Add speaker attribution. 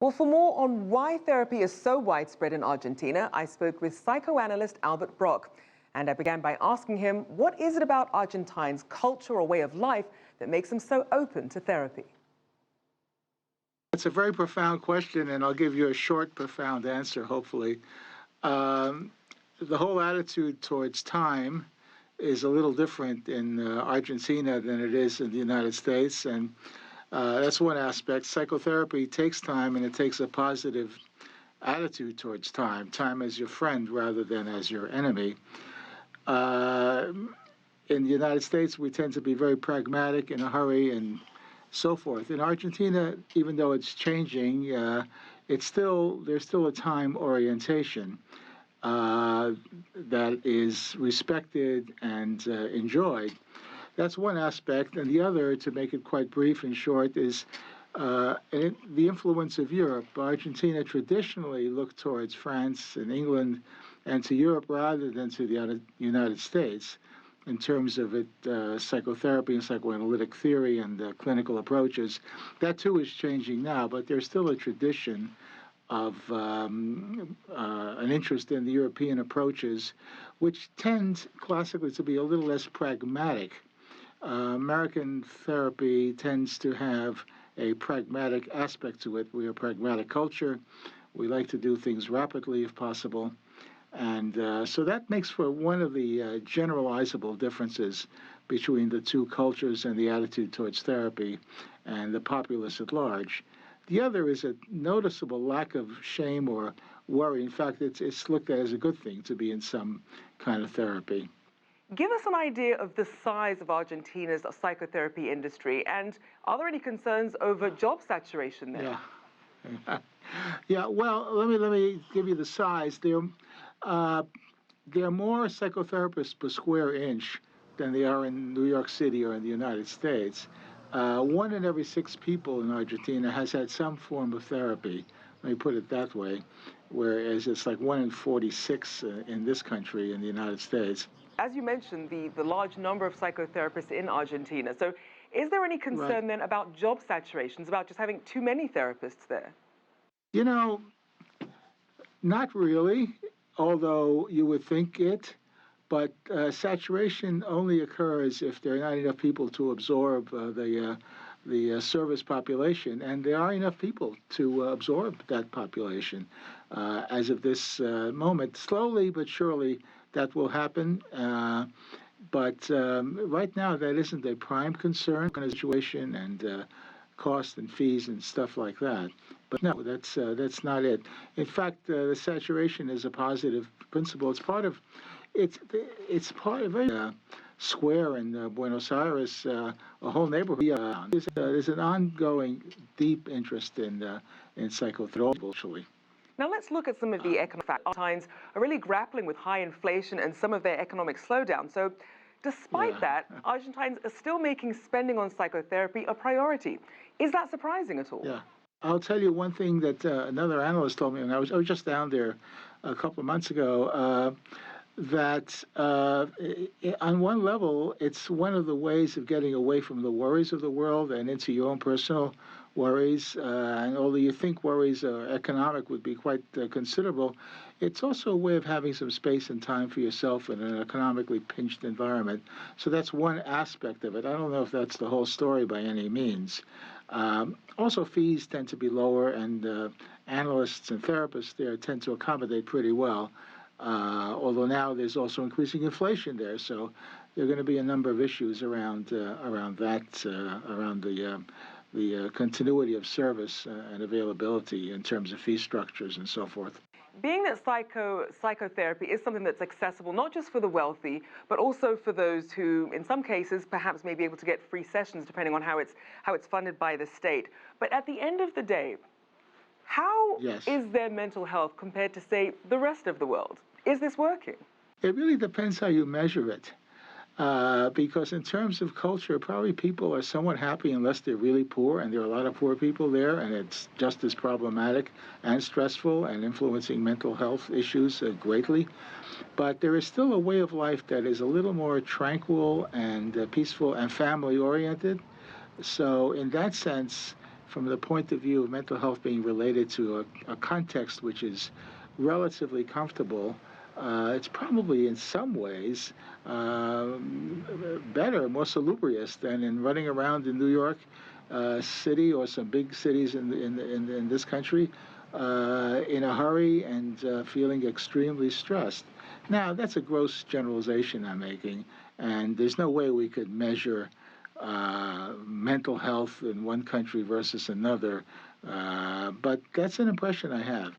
Speaker 1: Well, for more on why therapy is so widespread in Argentina, I spoke with psychoanalyst Albert Brok. And I began by asking him, what is it about Argentines' culture or way of life that makes them so open to therapy?
Speaker 2: It's a very profound question, and I'll give you a short, profound answer, hopefully. The whole attitude towards time is a little different in Argentina than it is in the United States, and that's one aspect. Psychotherapy takes time, and it takes a positive attitude towards time as your friend rather than as your enemy. In the United States, we tend to be very pragmatic, in a hurry, and so forth. In Argentina, even though it's changing, there's still a time orientation that is respected and enjoyed. That's one aspect, and the other, to make it quite brief and short, is the influence of Europe. Argentina traditionally looked towards France and England and to Europe rather than to the United States in terms of psychotherapy and psychoanalytic theory and clinical approaches. That too is changing now, but there's still a tradition of an interest in the European approaches, which tend classically to be a little less pragmatic. American therapy tends to have a pragmatic aspect to it. We are a pragmatic culture. We like to do things rapidly if possible. And so that makes for one of the generalizable differences between the two cultures and the attitude towards therapy and the populace at large. The other is a noticeable lack of shame or worry. In fact, it's looked at as a good thing to be in some kind of therapy.
Speaker 1: Give us an idea of the size of Argentina's psychotherapy industry, and are there any concerns over job saturation there?
Speaker 2: Yeah. Yeah, well, let me give you the size. There are more psychotherapists per square inch than there are in New York City or in the United States. 1 in every 6 people in Argentina has had some form of therapy. Let me put it that way, whereas it's like 1 in 46 in this country, in the United States.
Speaker 1: As you mentioned, the large number of psychotherapists in Argentina. So is there any concern then about job saturations, about just having too many therapists there?
Speaker 2: You know, not really, although you would think it, but saturation only occurs if there are not enough people to absorb the service population, and there are enough people to absorb that population. As of this moment, slowly but surely that will happen, but right now that isn't a prime concern, kind of situation and cost and fees and stuff like that. But no, that's not it. In fact, the saturation is a positive principle. It's part of a very square in Buenos Aires, a whole neighborhood. There's an ongoing deep interest in psychotherapy, actually.
Speaker 1: Now let's look at some of the economic factors. Argentines are really grappling with high inflation and some of their economic slowdown. So despite that, Argentines are still making spending on psychotherapy a priority. Is that surprising at all?
Speaker 2: Yeah. I'll tell you one thing that another analyst told me, and I was just down there a couple of months ago, that on one level, it's one of the ways of getting away from the worries of the world and into your own personal worries. And although you think worries economic would be quite considerable, it's also a way of having some space and time for yourself in an economically pinched environment. So that's one aspect of it. I don't know if that's the whole story by any means. Also, fees tend to be lower, and analysts and therapists there tend to accommodate pretty well. Although now there's also increasing inflation there, so there are going to be a number of issues around the continuity of service and availability in terms of fee structures and so forth.
Speaker 1: Being that psychotherapy is something that's accessible not just for the wealthy, but also for those who, in some cases, perhaps may be able to get free sessions depending on how it's funded by the state. But at the end of the day, how is their mental health compared to, say, the rest of the world? Is this working?
Speaker 2: It really depends how you measure it. Because in terms of culture, probably people are somewhat happy unless they're really poor, and there are a lot of poor people there, and it's just as problematic and stressful and influencing mental health issues greatly. But there is still a way of life that is a little more tranquil and peaceful and family-oriented. So in that sense, from the point of view of mental health being related to a context which is relatively comfortable, it's probably in some ways better, more salubrious than in running around in New York City or some big cities in this country in a hurry and feeling extremely stressed. Now, that's a gross generalization I'm making, and there's no way we could measure mental health in one country versus another, but that's an impression I have.